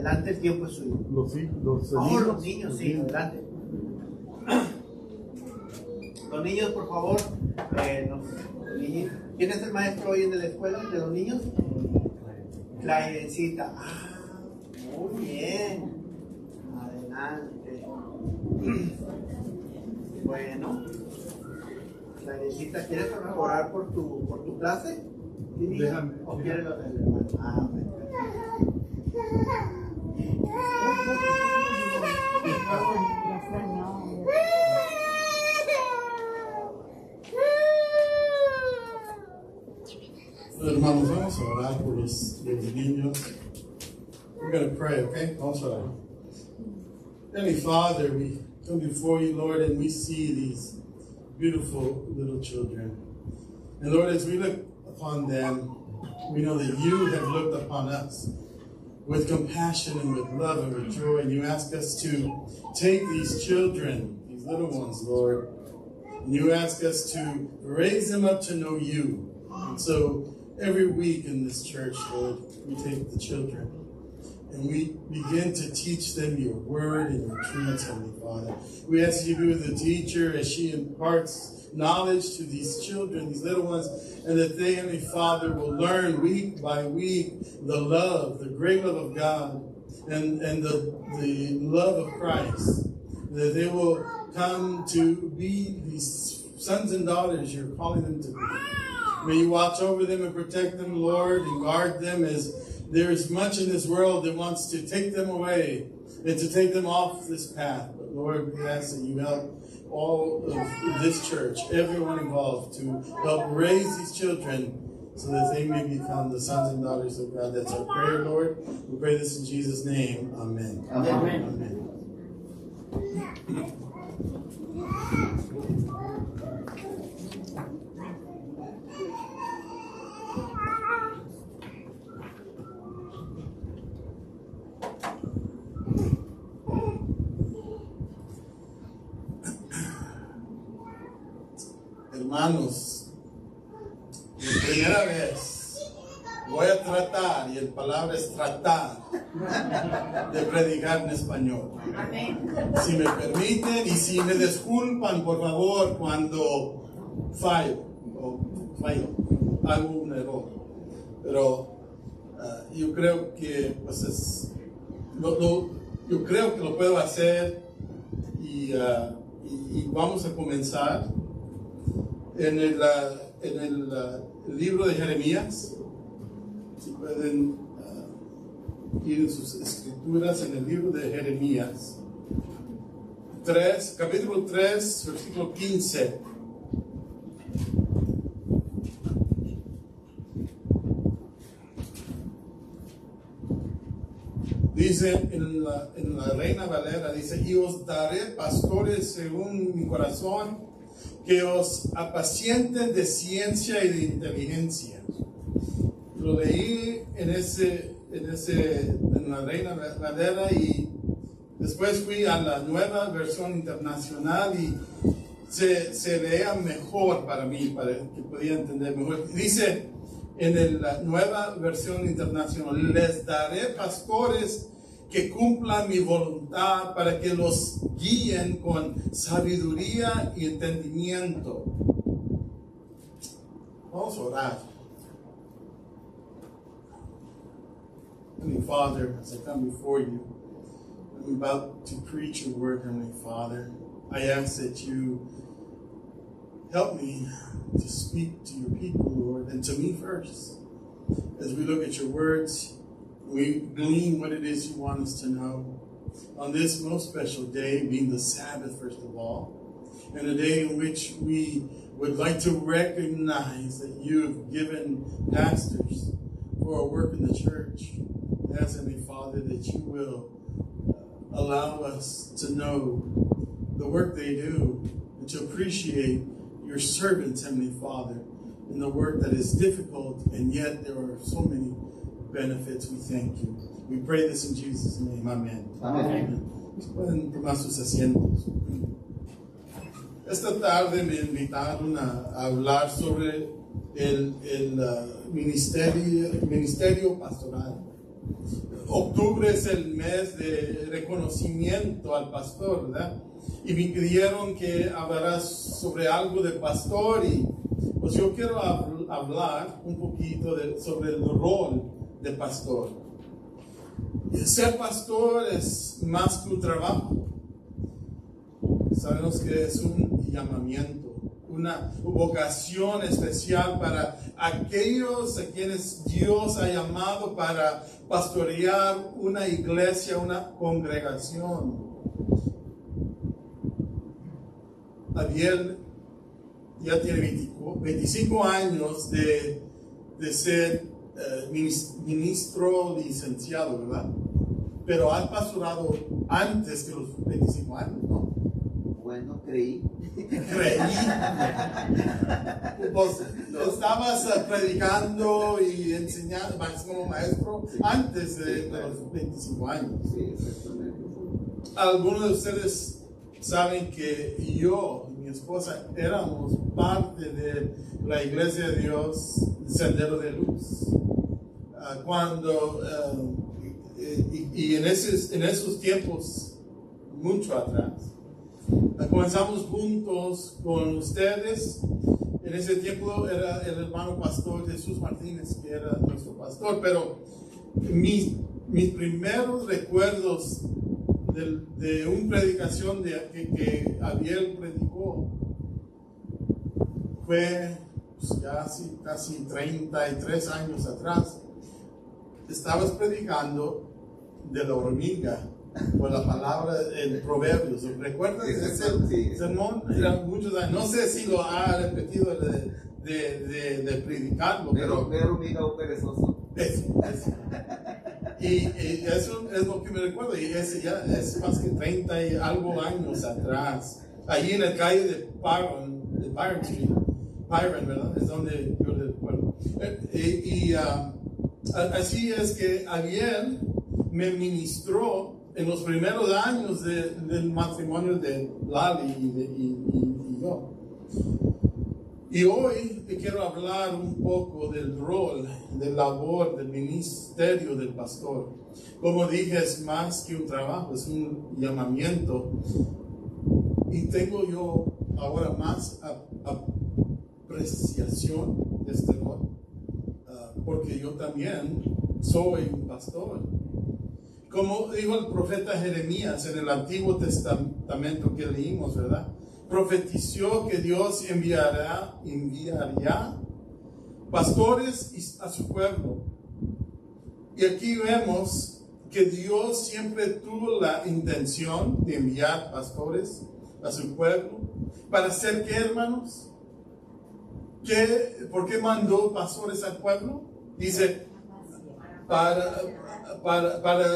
Adelante, el tiempo es suyo. Los niños. Los niños, sí, adelante. Los niños, por favor. ¿Quién es el maestro hoy en la escuela de los niños? Clarecita. Muy bien. Adelante. Bueno. Clarecita, ¿quieres orar por tu clase? Déjame. ¿O quieres los del Hermanos, vamos a orar por los niños. We're going to pray, okay? Vamos a orar. Heavenly Father, we come before you, Lord, and we see these beautiful little children. And Lord, as we look upon them, we know that you have looked upon us with compassion and with love and with joy, and you ask us to take these children, these little ones, Lord, and you ask us to raise them up to know you. And so every week in this church, Lord, we take the children and we begin to teach them your word and your truth, Heavenly Father. We ask you to be with the teacher as she imparts knowledge to these children, these little ones, and that they, Heavenly Father, will learn week by week the love, the great love of God, and the love of Christ. That they will come to be these sons and daughters you're calling them to be. May you watch over them and protect them, Lord, and guard them, as there is much in this world that wants to take them away and to take them off this path. But Lord, we ask that you help all of this church, everyone involved, to help raise these children so that they may become the sons and daughters of God. That's our prayer, Lord. We pray this in Jesus' name. Amen. Amen. Amen. Hermanos, por primera vez voy a tratar, y la palabra es tratar, de predicar en español. Si me permiten y si me disculpan, por favor, cuando fallo, hago un error. Pero yo creo que pues yo creo que lo puedo hacer y vamos a comenzar. En el libro de Jeremías, si pueden ir en sus escrituras, en el libro de Jeremías, capítulo 3, versículo 15. Dice en la Reina Valera, dice: y os daré pastores según mi corazón, que os apacienten de ciencia y de inteligencia. Lo leí en la Reina Valera y después fui a la Nueva Versión Internacional y se leía mejor para mí, para que podía entender mejor. Dice en la Nueva Versión Internacional: les daré pastores que cumplan mi voluntad para que los guíen con sabiduría y entendimiento. Vamos a orar. Heavenly Father, as I come before you, I'm about to preach your word, Heavenly Father. I ask that you help me to speak to your people, Lord, and to me first. As we look at your words, we glean what it is you want us to know on this most special day, being the Sabbath, first of all, and a day in which we would like to recognize that you have given pastors for a work in the church. Ask, Heavenly Father, that you will allow us to know the work they do and to appreciate your servants, Heavenly Father, in the work that is difficult, and yet there are so many benefits. We thank you. We pray this in Jesus' name. Amen. Amen. Pueden tomar sus asientos. Esta tarde me invitaron a hablar sobre el ministerio pastoral. octubre es el mes de reconocimiento al pastor, ¿verdad? Y me pidieron que hablara sobre algo de pastor y pues yo quiero hablar un poquito sobre el rol de pastor. Ser pastor es más que un trabajo. Sabemos que es un llamamiento, una vocación especial para aquellos a quienes Dios ha llamado para pastorear una iglesia, una congregación. Abiel ya tiene 25 años de ser ministro licenciado, ¿verdad? Pero has pastorado antes que los 25 años, ¿no? Bueno, creí. Pues estabas predicando y enseñando como maestro antes de los 25 años. Sí, exactamente. Algunos de ustedes saben que yo y mi esposa éramos parte de la Iglesia de Dios, Sendero de Luz. Y en esos tiempos, mucho atrás, comenzamos juntos con ustedes. En ese tiempo era el hermano pastor Jesús Martínez, que era nuestro pastor, pero mis primeros recuerdos de una predicación que Abiel predicó fue pues, casi 33 años atrás. Estabas predicando de la hormiga, por la palabra en Proverbios. ¿Recuerdas ese sermón? Eran muchos años. No sé si lo ha repetido de predicarlo. Pero hormiga o perezoso. Eso. Y eso es lo que me recuerdo. Y ese ya es más que 30 y algo años atrás. Allí en la calle de Byron Street. Byron, ¿verdad? Es donde yo recuerdo. Así es que Abiel me ministró en los primeros años del matrimonio de Lali y yo. Y hoy te quiero hablar un poco del rol, de la labor, del ministerio del pastor. Como dije, es más que un trabajo, es un llamamiento. Y tengo yo ahora más apreciación de este rol, porque yo también soy un pastor. Como dijo el profeta Jeremías en el Antiguo Testamento que leímos, ¿verdad? Profetizó que Dios enviaría pastores a su pueblo. Y aquí vemos que Dios siempre tuvo la intención de enviar pastores a su pueblo. ¿Para hacer qué, hermanos? ¿Por qué mandó pastores al pueblo? Dice,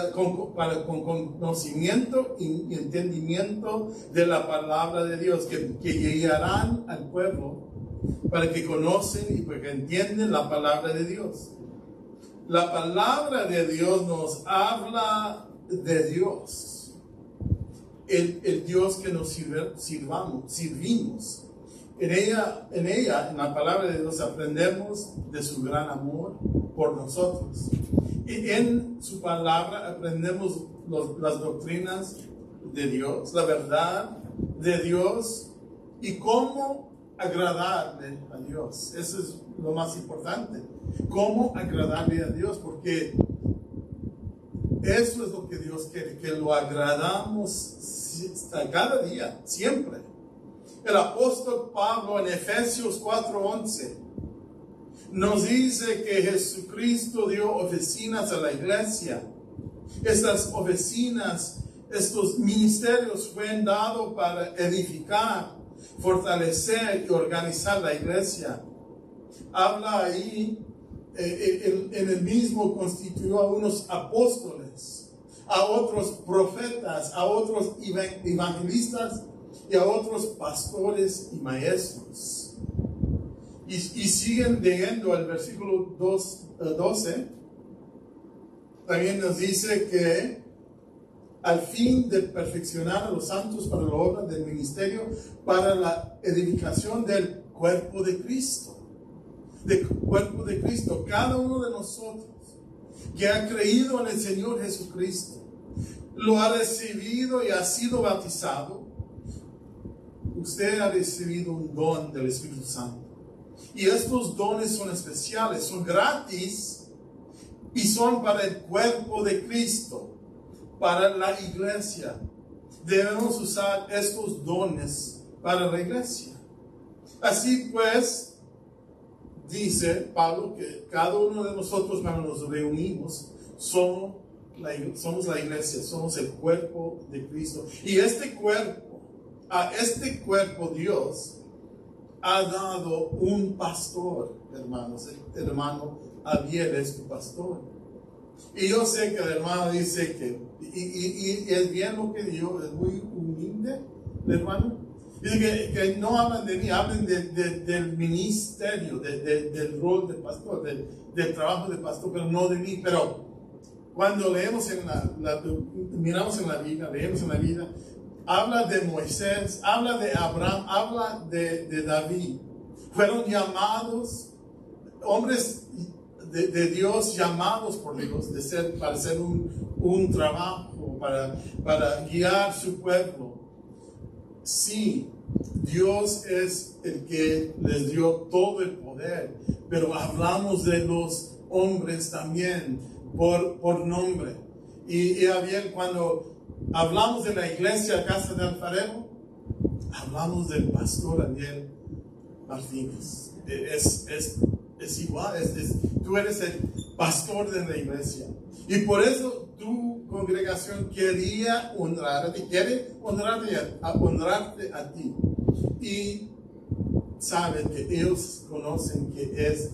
con conocimiento y entendimiento de la palabra de Dios, que llegarán al pueblo para que conocen y para que entienden la palabra de Dios. La palabra de Dios nos habla de Dios, el Dios que nos servimos. En la palabra de Dios aprendemos de su gran amor por nosotros. Y en su palabra aprendemos las doctrinas de Dios, la verdad de Dios y cómo agradarle a Dios. Eso es lo más importante. Cómo agradarle a Dios, porque eso es lo que Dios quiere, que lo agradamos cada día, siempre. El apóstol Pablo en Efesios 4:11 nos dice que Jesucristo dio oficinas a la iglesia. Estas oficinas, estos ministerios fueron dados para edificar, fortalecer y organizar la iglesia. Habla ahí, en el mismo constituyó a unos apóstoles, a otros profetas, a otros evangelistas y a otros pastores y maestros. Y siguen leyendo el versículo 12. También nos dice que al fin de perfeccionar a los santos para la obra del ministerio, para la edificación del cuerpo de Cristo. Del cuerpo de Cristo, cada uno de nosotros. que ha creído en el Señor Jesucristo, lo ha recibido y ha sido bautizado, usted ha recibido un don del Espíritu Santo. Y estos dones son especiales, son gratis y son para el cuerpo de Cristo, para la iglesia. Debemos usar estos dones para la iglesia. Así pues, dice Pablo que cada uno de nosotros cuando nos reunimos somos la iglesia, somos el cuerpo de Cristo. Y a este cuerpo Dios ha dado un pastor, hermanos. El hermano Abiel es tu pastor. Y yo sé que el hermano dice que, y es bien lo que dijo, es muy humilde, el hermano. Dice que no hablan de mí, hablan del ministerio, del rol de pastor, del trabajo de pastor, pero no de mí. Pero cuando leemos miramos en la Biblia, leemos en la Biblia, habla de Moisés, habla de Abraham, habla de David. Fueron llamados, hombres de Dios, llamados por Dios para hacer un trabajo, para guiar su pueblo. Sí, Dios es el que les dio todo el poder, pero hablamos de los hombres también por nombre. Y bien, cuando hablamos de la iglesia Casa de Alfarero, hablamos del pastor Daniel Martínez. Es igual, tú eres el pastor de la iglesia. Y por eso tu congregación quería honrarte, quiere honrarte a ti. Y saben que ellos conocen que es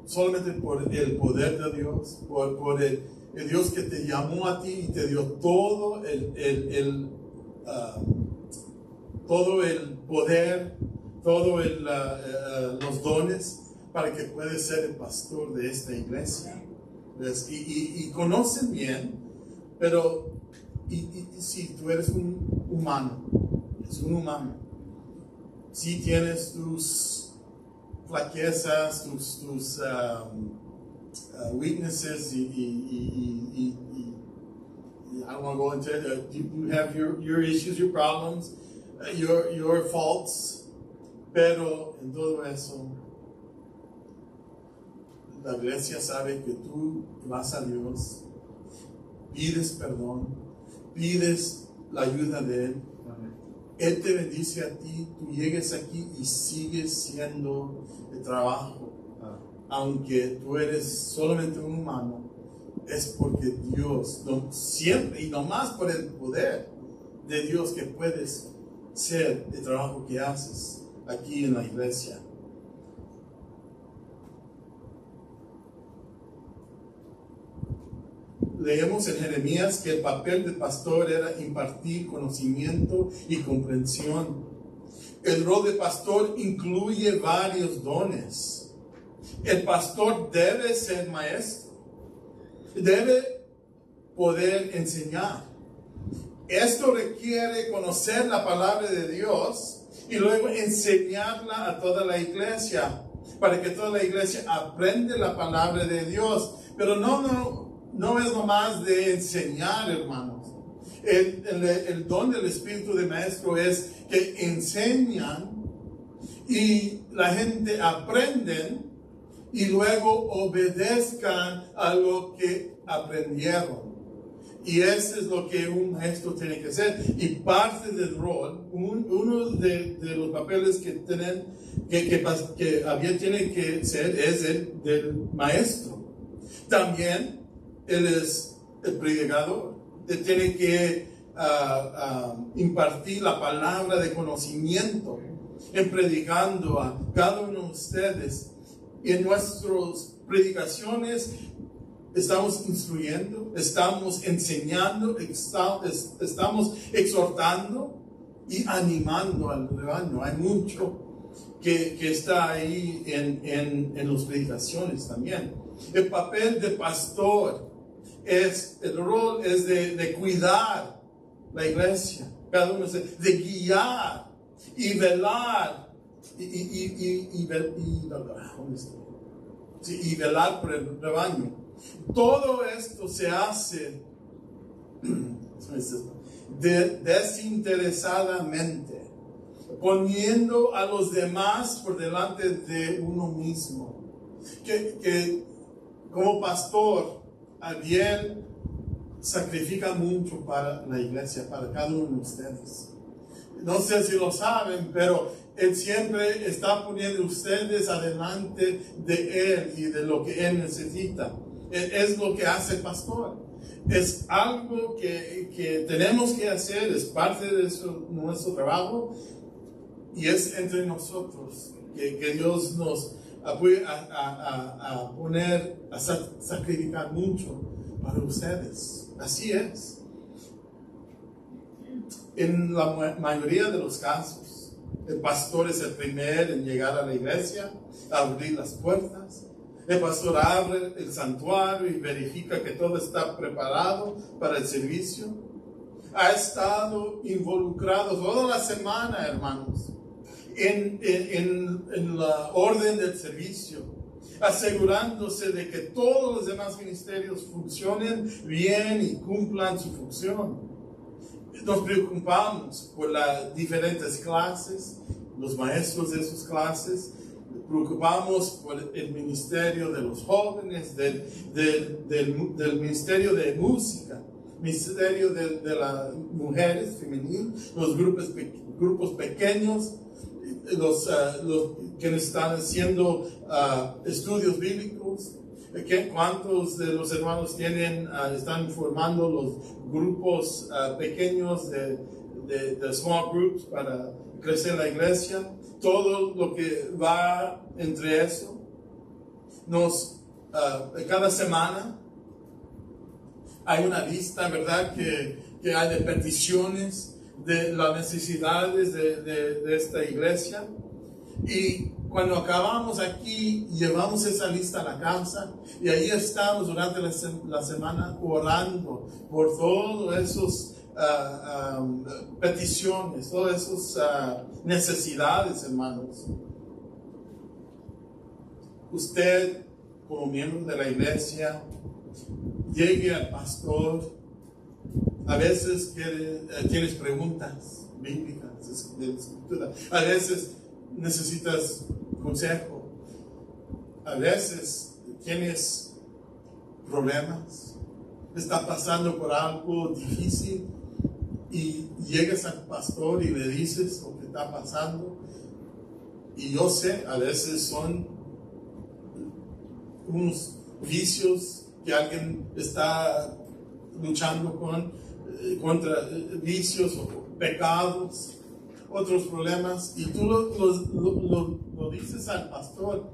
solamente por el poder de Dios, por el Dios que te llamó a ti y te dio todo el poder, todos los dones para que puedas ser el pastor de esta iglesia. Y conocen bien, pero si tú eres un humano, si tienes tus flaquezas, tus weaknesses, I don't want to go into you have your issues, your problems, your faults, pero en todo eso la iglesia sabe que tú vas a Dios, pides perdón, pides la ayuda de Él. Él te bendice a ti, tú llegues aquí y sigues siendo el trabajo. Aunque tú eres solamente un humano, es porque Dios, siempre y no más por el poder de Dios que puedes ser el trabajo que haces aquí en la iglesia. Leemos en Jeremías que el papel del pastor era impartir conocimiento y comprensión. El rol de pastor incluye varios dones. El pastor debe ser maestro, debe poder enseñar. Esto requiere conocer la palabra de Dios y luego enseñarla a toda la iglesia, para que toda la iglesia aprenda la palabra de Dios. Pero no es nomás de enseñar, hermanos. El don del Espíritu de Maestro es que enseñan y la gente aprende y luego obedezcan a lo que aprendieron. Y eso es lo que un maestro tiene que hacer. Y parte del rol, uno de los papeles que Abiel tiene que ser es el del maestro. También él es el predicador. Él tiene que impartir la palabra de conocimiento en predicando a cada uno de ustedes. Y en nuestras predicaciones estamos instruyendo, estamos enseñando, estamos exhortando y animando al rebaño. Hay mucho que está ahí en las predicaciones también. El papel de pastor el rol es de cuidar la iglesia, cada uno de guiar y velar y velar por el rebaño. Todo esto se hace desinteresadamente, poniendo a los demás por delante de uno mismo. Que como pastor, Ariel sacrifica mucho para la iglesia, para cada uno de ustedes. No sé si lo saben, pero Él siempre está poniendo a ustedes adelante de Él y de lo que Él necesita. Es lo que hace el pastor. Es algo que tenemos que hacer, es parte de nuestro trabajo y es entre nosotros que Dios nos apoye a sacrificar mucho para ustedes. Así es. En la mayoría de los casos, el pastor es el primero en llegar a la iglesia, a abrir las puertas. El pastor abre el santuario y verifica que todo está preparado para el servicio. Ha estado involucrado toda la semana, hermanos, en la orden del servicio, asegurándose de que todos los demás ministerios funcionen bien y cumplan su función. Nos preocupamos por las diferentes clases, los maestros de sus clases, preocupamos por el ministerio de los jóvenes, del ministerio de música, ministerio de las mujeres femeninas, los grupos pequeños, los que están haciendo estudios bíblicos. ¿Cuántos de los hermanos están formando los grupos pequeños de small groups para crecer la iglesia? Todo lo que va entre eso. Cada semana hay una lista, ¿verdad? Que hay de peticiones de las necesidades de esta iglesia. Y cuando acabamos aquí, llevamos esa lista a la casa y ahí estamos durante la semana orando por todas esas peticiones, todas esas necesidades, hermanos. Usted, como miembro de la iglesia, llegue al pastor. A veces tienes preguntas bíblicas de la escritura. A veces necesitas consejo. A veces tienes problemas. Estás pasando por algo difícil y llegas al pastor y le dices lo que está pasando. Y yo sé, a veces son unos vicios que alguien está luchando contra vicios o pecados, otros problemas, y tú lo dices al pastor,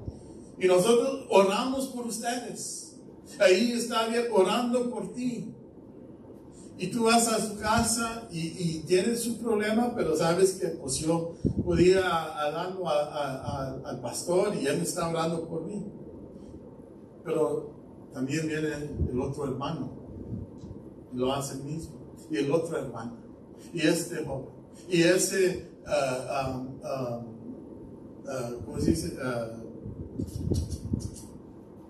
y nosotros oramos por ustedes. Ahí está bien orando por ti, y tú vas a su casa y tienes su problema, pero sabes que pues yo podía darlo al pastor y él me está orando por mí. Pero también viene el otro hermano, lo hace el mismo, y el otro hermano, y este joven, y ese ¿cómo se dice?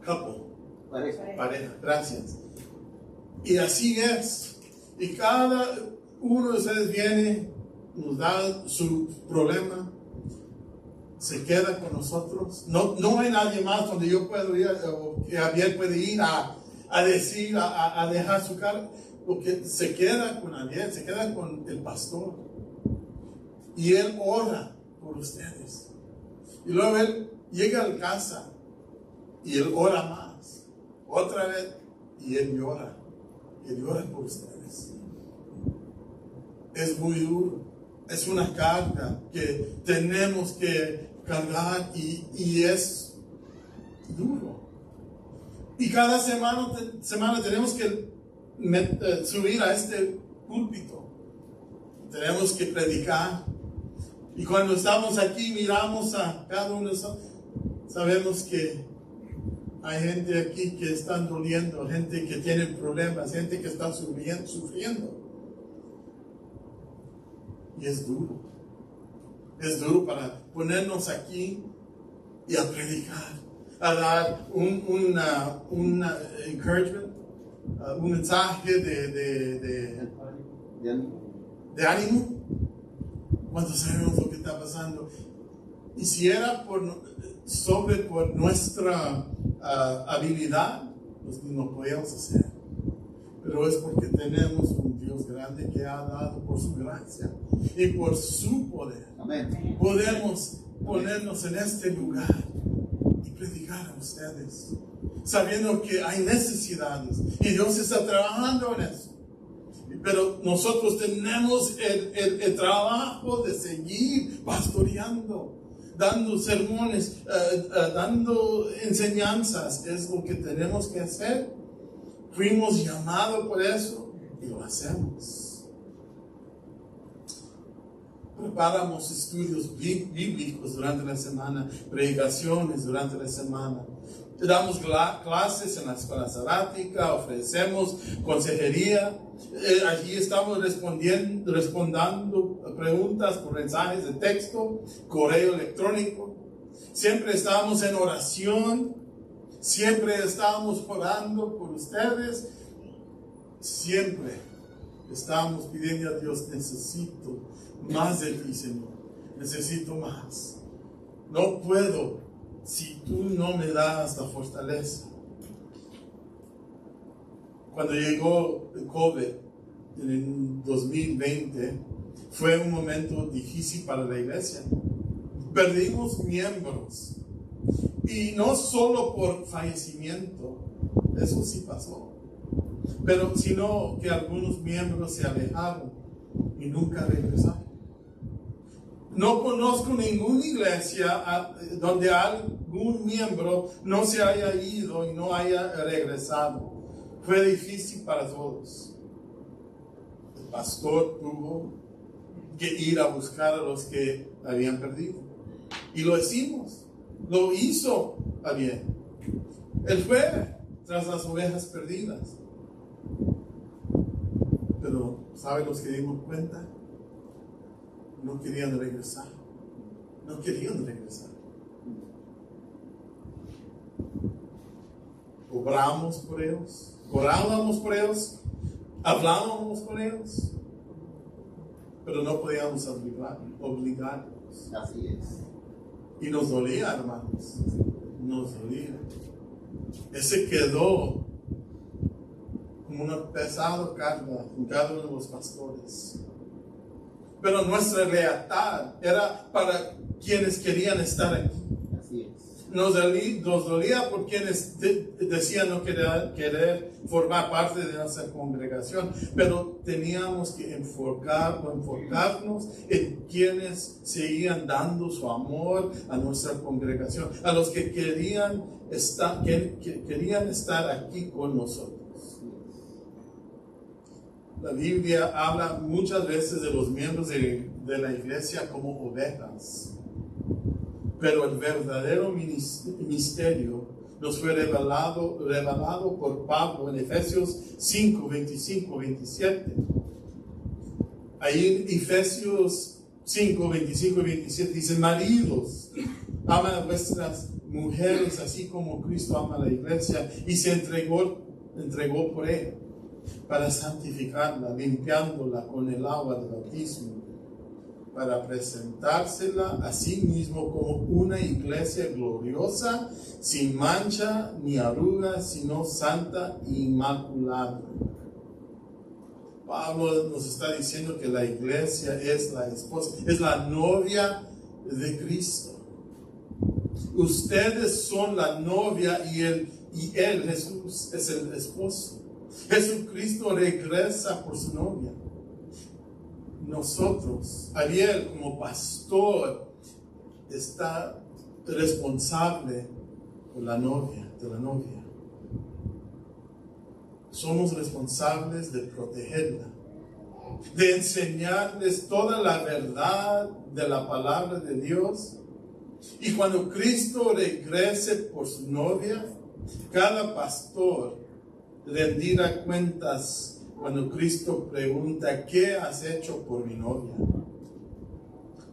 Couple, pareja, gracias. Y así es. Y cada uno de ustedes viene, nos da su problema, se queda con nosotros. No hay nadie más donde yo puedo ir, o que Javier puede ir a decir, a dejar su carga, porque se queda con Javier, se queda con el pastor. Y él ora por ustedes. Y luego él llega a la casa y él ora más. Otra vez, y él llora. Él llora por ustedes. Es muy duro. Es una carga que tenemos que cargar y es duro. Y cada semana tenemos que subir a este púlpito. Tenemos que predicar. Y cuando estamos aquí, miramos a cada uno de nosotros. Sabemos que hay gente aquí que están doliendo, gente que tiene problemas, gente que está sufriendo. Y es duro. Es duro para ponernos aquí y a predicar. a dar un encouragement, un mensaje de ánimo, cuando sabemos lo que está pasando. Y si era por nuestra habilidad, pues no podíamos hacer. Pero es porque tenemos un Dios grande que ha dado por su gracia y por su poder. Amén. Podemos ponernos en este lugar y predicar a ustedes, sabiendo que hay necesidades y Dios está trabajando en eso. Pero nosotros tenemos el trabajo de seguir pastoreando, dando sermones, dando enseñanzas. Es lo que tenemos que hacer. Fuimos llamados por eso y lo hacemos. Preparamos estudios bíblicos durante la semana, predicaciones durante la semana. Damos clases en la escuela sabática, ofrecemos consejería. Allí estamos respondiendo preguntas por mensajes de texto, correo electrónico. Siempre estamos en oración. Siempre estamos orando por ustedes. Siempre estamos pidiendo a Dios, necesito más de ti, Señor. Necesito más. No puedo si tú no me das la fortaleza. Cuando llegó el COVID en el 2020, fue un momento difícil para la iglesia. Perdimos miembros. Y no solo por fallecimiento, eso sí pasó, pero sino que algunos miembros se alejaron y nunca regresaron. No conozco ninguna iglesia donde algún miembro no se haya ido y no haya regresado. Fue difícil para todos. El pastor tuvo que ir a buscar a los que habían perdido. Y lo hicimos. Lo hizo bien. Él fue tras las ovejas perdidas. Pero, ¿saben los que dimos cuenta? No querían regresar. No querían regresar. Obramos por ellos. Orábamos por ellos. Hablábamos con ellos. Pero no podíamos obligarlos. Así es. Y nos dolía, hermanos. Nos dolía. Ese quedó como una pesada carga en cada uno de los pastores. Pero nuestra lealtad era para quienes querían estar aquí. Así es. Nos dolía por quienes decían no querer formar parte de nuestra congregación, pero teníamos que enfocarnos en quienes seguían dando su amor a nuestra congregación, a los que querían estar aquí con nosotros. La Biblia habla muchas veces de los miembros de la iglesia como ovejas. Pero el verdadero misterio nos fue revelado por Pablo en Efesios 5, 25, 27. Ahí en Efesios 5, 25 y 27 dice: maridos, aman a vuestras mujeres así como Cristo ama a la iglesia y se entregó por ella para santificarla, limpiándola con el agua del bautismo, para presentársela a sí mismo como una iglesia gloriosa, sin mancha ni arruga, sino santa e inmaculada. Pablo nos está diciendo que la iglesia es la esposa, es la novia de Cristo. Ustedes son la novia y él, Jesús, es el esposo. Jesucristo regresa por su novia. Nosotros, Ariel como pastor, está responsable por la novia, de la novia. Somos responsables de protegerla, de enseñarles toda la verdad de la palabra de Dios. Y cuando Cristo regrese por su novia, cada pastor rendirá cuentas cuando Cristo pregunta: ¿qué has hecho por mi novia?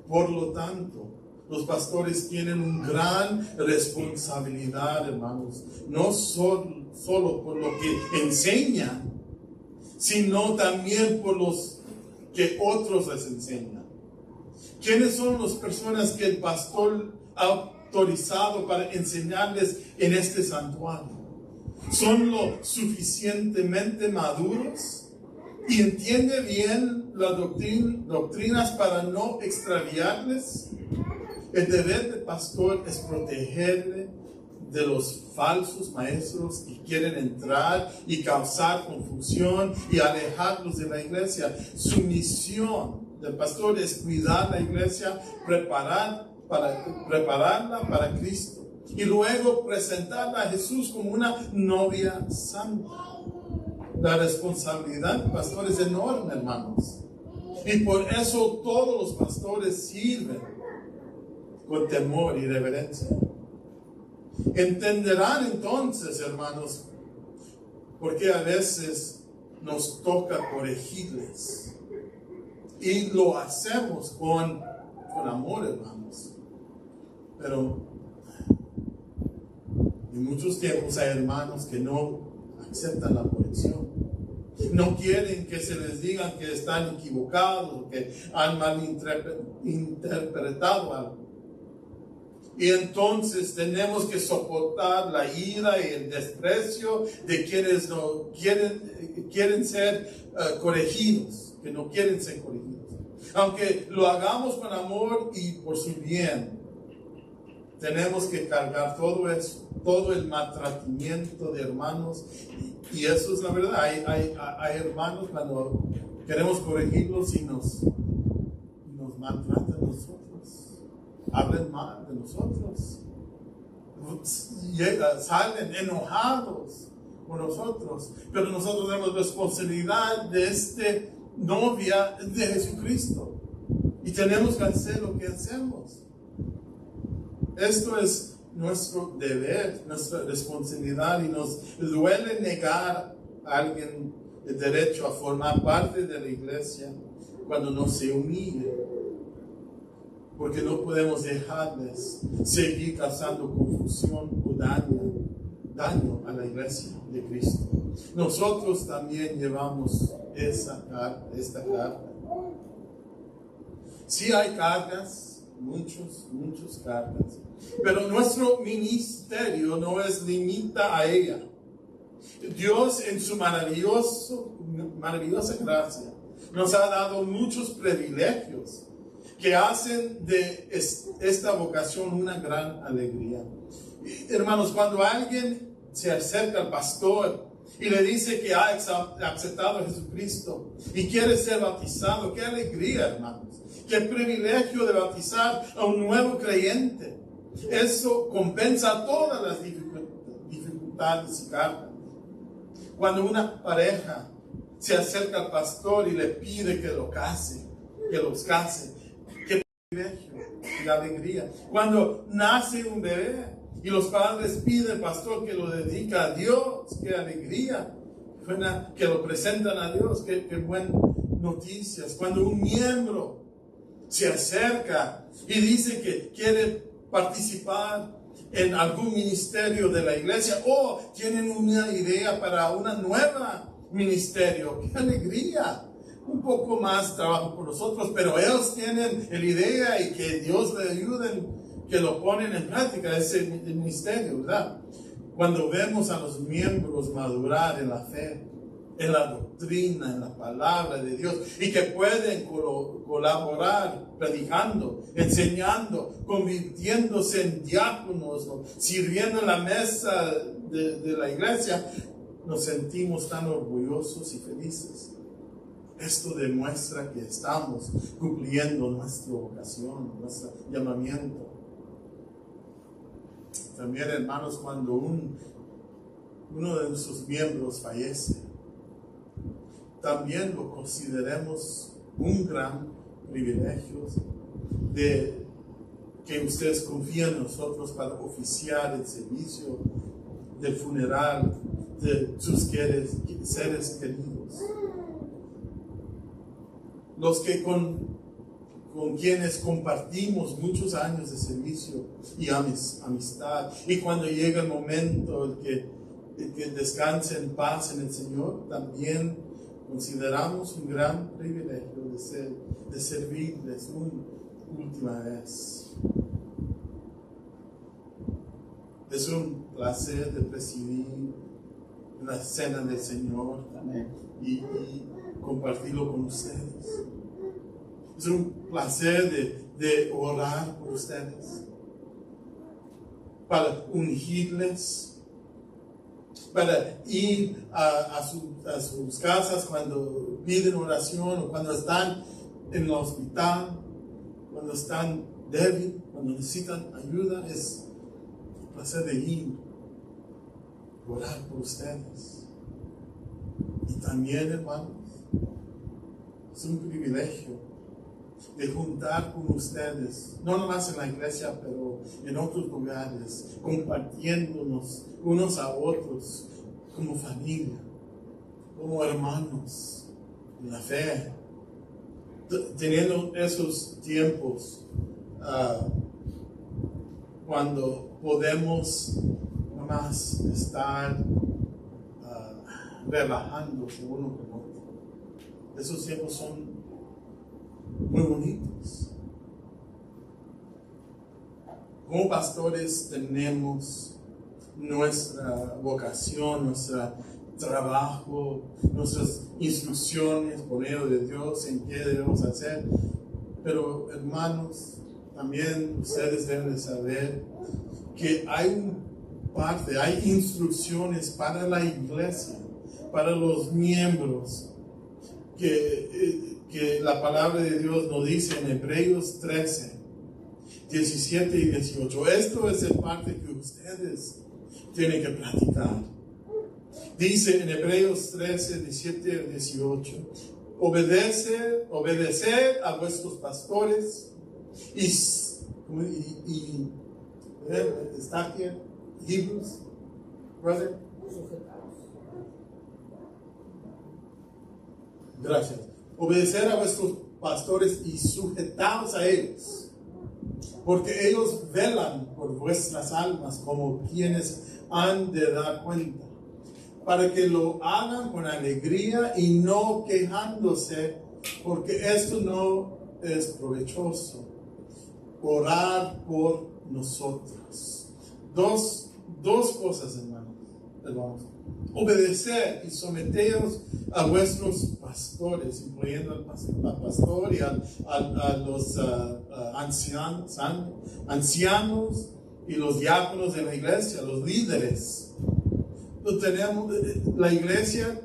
Por lo tanto, Los pastores tienen una gran responsabilidad, hermanos, no solo por lo que enseñan, sino también por los que otros les enseñan. ¿Quiénes son las personas que el pastor ha autorizado para enseñarles en este santuario? ¿Son lo suficientemente maduros y entiende bien las doctrinas para no extraviarles? El deber del pastor es protegerle de los falsos maestros que quieren entrar y causar confusión y alejarlos de la iglesia. Su misión del pastor es cuidar la iglesia, prepararla para Cristo y luego presentarla a Jesús como una novia santa. La responsabilidad del pastor es enorme, hermanos, y por eso todos los pastores sirven con temor y reverencia. Entenderán entonces, hermanos, porque a veces nos toca corregirles y lo hacemos con amor, hermanos. Pero en muchos tiempos hay hermanos que no aceptan la corrección. No quieren que se les diga que están equivocados, que han malinterpretado algo. Y entonces tenemos que soportar la ira y el desprecio de quienes no quieren ser corregidos, que no quieren ser corregidos. Aunque lo hagamos con amor y por su bien, tenemos que cargar todo eso, todo el maltratamiento de hermanos. Y eso es la verdad. Hay hermanos cuando queremos corregirlos y nos maltratan a nosotros. Hablan mal de nosotros, salen enojados con nosotros, pero nosotros tenemos responsabilidad de esta novia de Jesucristo y tenemos que hacer lo que hacemos. Esto es nuestro deber, nuestra responsabilidad, y nos duele negar a alguien el derecho a formar parte de la iglesia cuando no se humille. Porque no podemos dejarles seguir causando confusión o daño a la iglesia de Cristo. Nosotros también llevamos esta carga. Sí hay cargas, muchas cargas, pero nuestro ministerio no es limita a ella. Dios en su maravillosa gracia nos ha dado muchos privilegios que hacen de esta vocación una gran alegría. Hermanos, cuando alguien se acerca al pastor y le dice que ha aceptado a Jesucristo y quiere ser bautizado, qué alegría, hermanos, qué privilegio de bautizar a un nuevo creyente. Eso compensa todas las dificultades y cargas. Cuando una pareja se acerca al pastor y le pide que los case, qué privilegio y alegría. Cuando nace un bebé y los padres piden al pastor que lo dedique a Dios, qué alegría, que lo presentan a Dios, qué buenas noticias. Cuando un miembro se acerca y dice que quiere participar en algún ministerio de la iglesia o tienen una idea para una nueva ministerio, qué alegría. Un poco más trabajo por nosotros, pero ellos tienen la idea y que Dios les ayude, que lo ponen en práctica ese ministerio, ¿verdad? Cuando vemos a los miembros madurar en la fe, en la doctrina, en la palabra de Dios, y que pueden colaborar predicando, enseñando, convirtiéndose en diáconos, sirviendo en la mesa de la iglesia, nos sentimos tan orgullosos y felices. Esto demuestra que estamos cumpliendo nuestra vocación, nuestro llamamiento. También, hermanos, cuando uno de nuestros miembros fallece, también lo consideremos un gran privilegio de que ustedes confían en nosotros para oficiar el servicio del funeral de sus seres queridos. Los que con con quienes compartimos muchos años de servicio y amistad. Y cuando llega el momento el que descanse en paz en el Señor, también consideramos un gran privilegio de servirles una última vez. Es un placer de presidir la cena del Señor y compartirlo con ustedes. Es un placer de orar por ustedes, para ungirles, para ir a sus casas cuando piden oración o cuando están en el hospital, cuando están débiles, cuando necesitan ayuda. Es un placer de ir, orar por ustedes. Y también, hermanos, es un privilegio de juntar con ustedes, no nomás en la iglesia, pero en otros lugares, compartiéndonos unos a otros como familia, como hermanos en la fe, teniendo esos tiempos cuando podemos nomás estar relajándose uno con otro. Esos tiempos son muy bonitos. Como pastores tenemos nuestra vocación, nuestro trabajo, nuestras instrucciones por medio de Dios en qué debemos hacer. Pero hermanos, también ustedes deben de saber que hay instrucciones para la iglesia, para los miembros, que la palabra de Dios nos dice en Hebreos 13, 17 y 18. Esto es el parte que ustedes tienen que practicar. Dice en Hebreos 13, 17 y 18, obedeced a vuestros pastores y está aquí Hebrews, brother. Gracias. Obedecer a vuestros pastores y sujetaos a ellos, porque ellos velan por vuestras almas como quienes han de dar cuenta, para que lo hagan con alegría y no quejándose, porque esto no es provechoso. Orar por nosotros. Dos cosas, hermanos. Obedecer y someteros a vuestros pastores, incluyendo al pastor y a los ancianos y los diáconos de la iglesia, los líderes. La iglesia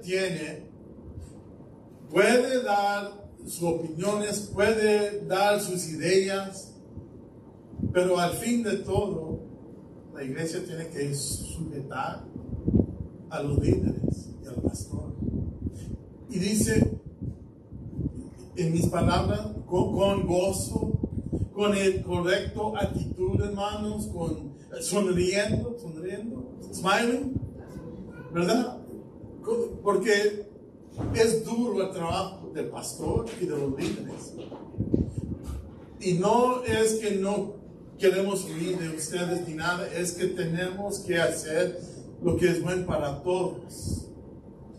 puede dar sus opiniones, puede dar sus ideas, pero al fin de todo, la iglesia tiene que sujetar a los líderes y al pastor. Y dice, en mis palabras, con gozo, con el correcto actitud, hermanos, sonriendo, smiling, ¿verdad? Porque es duro el trabajo del pastor y de los líderes. Y no es que no queremos huir de ustedes ni nada, es que tenemos que hacer lo que es bueno para todos.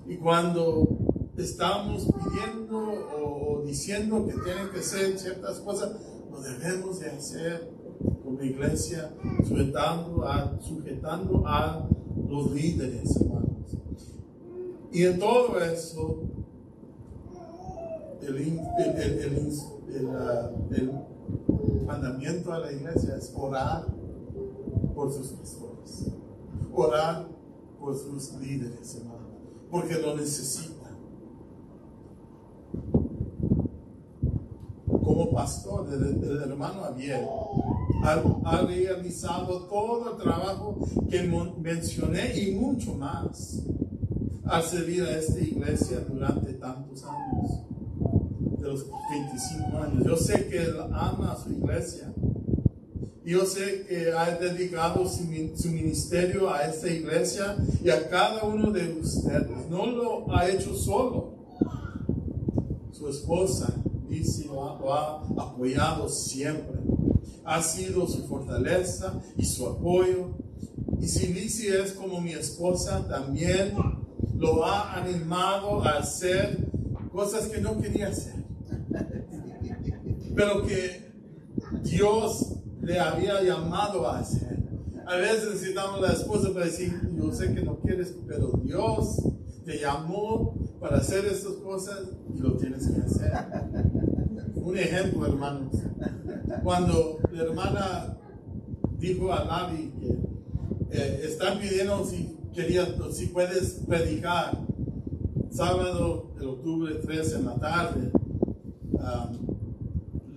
Y cuando estamos pidiendo o diciendo que tienen que ser ciertas cosas, lo debemos de hacer como iglesia, sujetando a los líderes, hermanos. Y en todo eso, el mandamiento a la iglesia es orar por sus pastores, orar por sus líderes, hermano, porque lo necesitan. Como pastor, el hermano Abiel ha realizado todo el trabajo que mencioné y mucho más al servir a esta iglesia durante tantos años, de los 25 años. Yo sé que él ama a su iglesia. Yo sé que ha dedicado su ministerio a esta iglesia y a cada uno de ustedes. No lo ha hecho solo. Su esposa, bendice, lo ha apoyado siempre. Ha sido su fortaleza y su apoyo. Y si Lizzie es como mi esposa, también lo ha animado a hacer cosas que no quería hacer, pero que Dios le había llamado a hacer. A veces necesitamos la esposa para decir, yo sé que no quieres, pero Dios te llamó para hacer estas cosas y lo tienes que hacer. Un ejemplo, hermanos. Cuando la hermana dijo a Navi que están pidiendo si puedes predicar sábado de octubre 3 en la tarde, la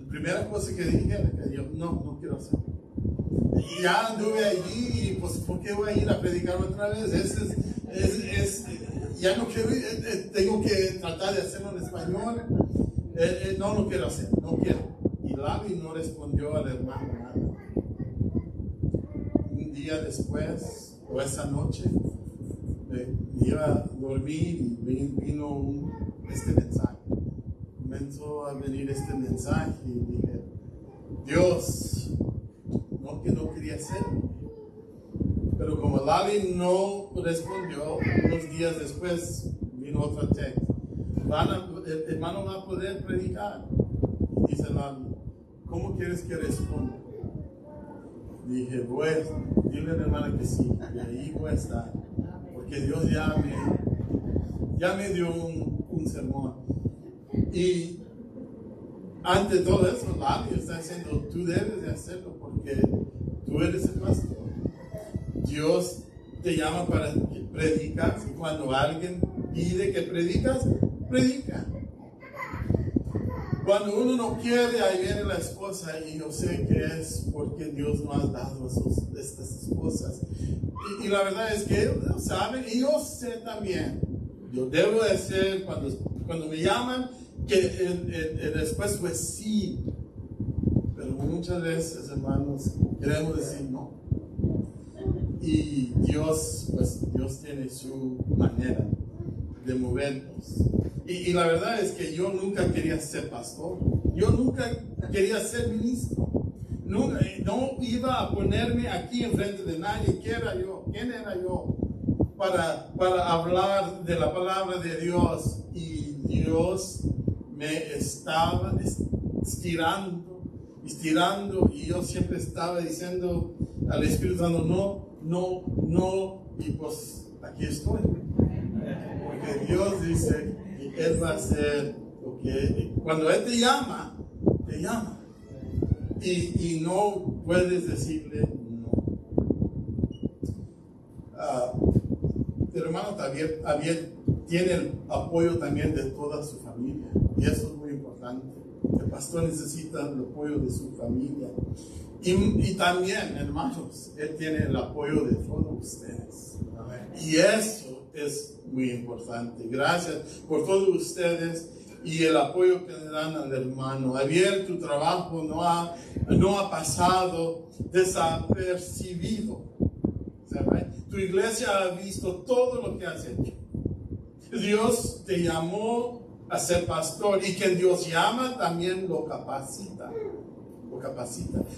primera cosa que dije era que yo no quiero hacer. Y ya anduve allí y pues ¿por qué voy a ir a predicar otra vez? Ya no quiero ir, tengo que tratar de hacerlo en español. No quiero hacer, no quiero. Y Lavi no respondió al hermano nada. Un día después, o esa noche, me iba a dormir y vino este mensaje. Comenzó a venir este mensaje y dije, Dios, no que no quería hacerlo. Pero como Lali no respondió, unos días después vino otro texto. El hermano va a poder predicar. Y dice Lali, ¿cómo quieres que responda? Dije, pues, dile a la hermana que sí, y ahí voy a estar. Porque Dios ya me dio un sermón. Y ante todo eso, Lali está diciendo, tú debes de hacerlo porque tú eres el pastor. Dios te llama para que predicas y cuando alguien pide que predicas, predica. Cuando uno no quiere, ahí viene la esposa y yo sé que es porque Dios no ha dado estas esposas. Y la verdad es que ellos lo saben y yo sé también. Yo debo de hacer cuando me llaman que el respuesta fue sí. Pero muchas veces, hermanos, queremos decir no. Y Dios tiene su manera de movernos. Y la verdad es que yo nunca quería ser pastor. Yo nunca quería ser ministro. No iba a ponerme aquí enfrente de nadie. ¿Quién era yo para hablar de la palabra de Dios? Y Dios me estaba estirando y yo siempre estaba diciendo al Espíritu Santo, no, y pues aquí estoy. Porque Dios dice que Él va a hacer lo que cuando Él te llama. Y no puedes decirle no. El hermano Javier tiene el apoyo también de toda su familia. Y eso es muy importante. El pastor necesita el apoyo de su familia. Y también, hermanos, Él tiene el apoyo de todos ustedes. Y eso es muy importante. Gracias por todos ustedes y el apoyo que le dan al hermano. Javier, tu trabajo no ha pasado desapercibido. Tu iglesia ha visto todo lo que has hecho. Dios te llamó a ser pastor y quien Dios llama también lo capacita.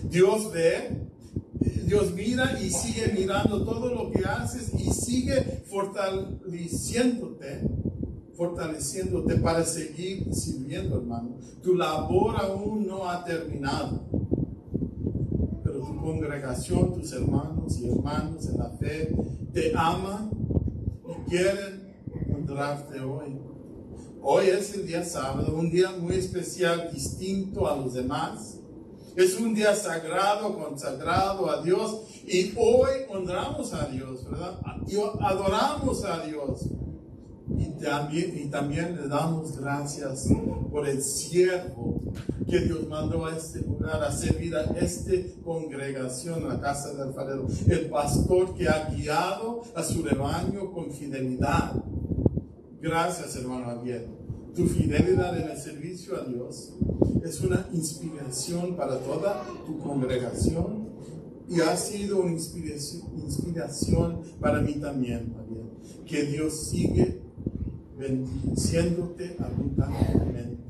Dios ve, Dios mira y sigue mirando todo lo que haces y sigue fortaleciéndote para seguir sirviendo, hermano. Tu labor aún no ha terminado, pero tu congregación, tus hermanos y hermanas en la fe te aman y quieren honrarte hoy. Hoy es el día sábado, un día muy especial, distinto a los demás. Es un día sagrado, consagrado a Dios. Y hoy honramos a Dios, ¿verdad? Y adoramos a Dios. Y también le damos gracias por el siervo que Dios mandó a este lugar a servir a esta congregación, la casa del alfarero. El pastor que ha guiado a su rebaño con fidelidad. Gracias, hermano Javier. Tu fidelidad en el servicio a Dios es una inspiración para toda tu congregación y ha sido una inspiración para mí también, Javier. Que Dios sigue bendiciéndote abundantemente.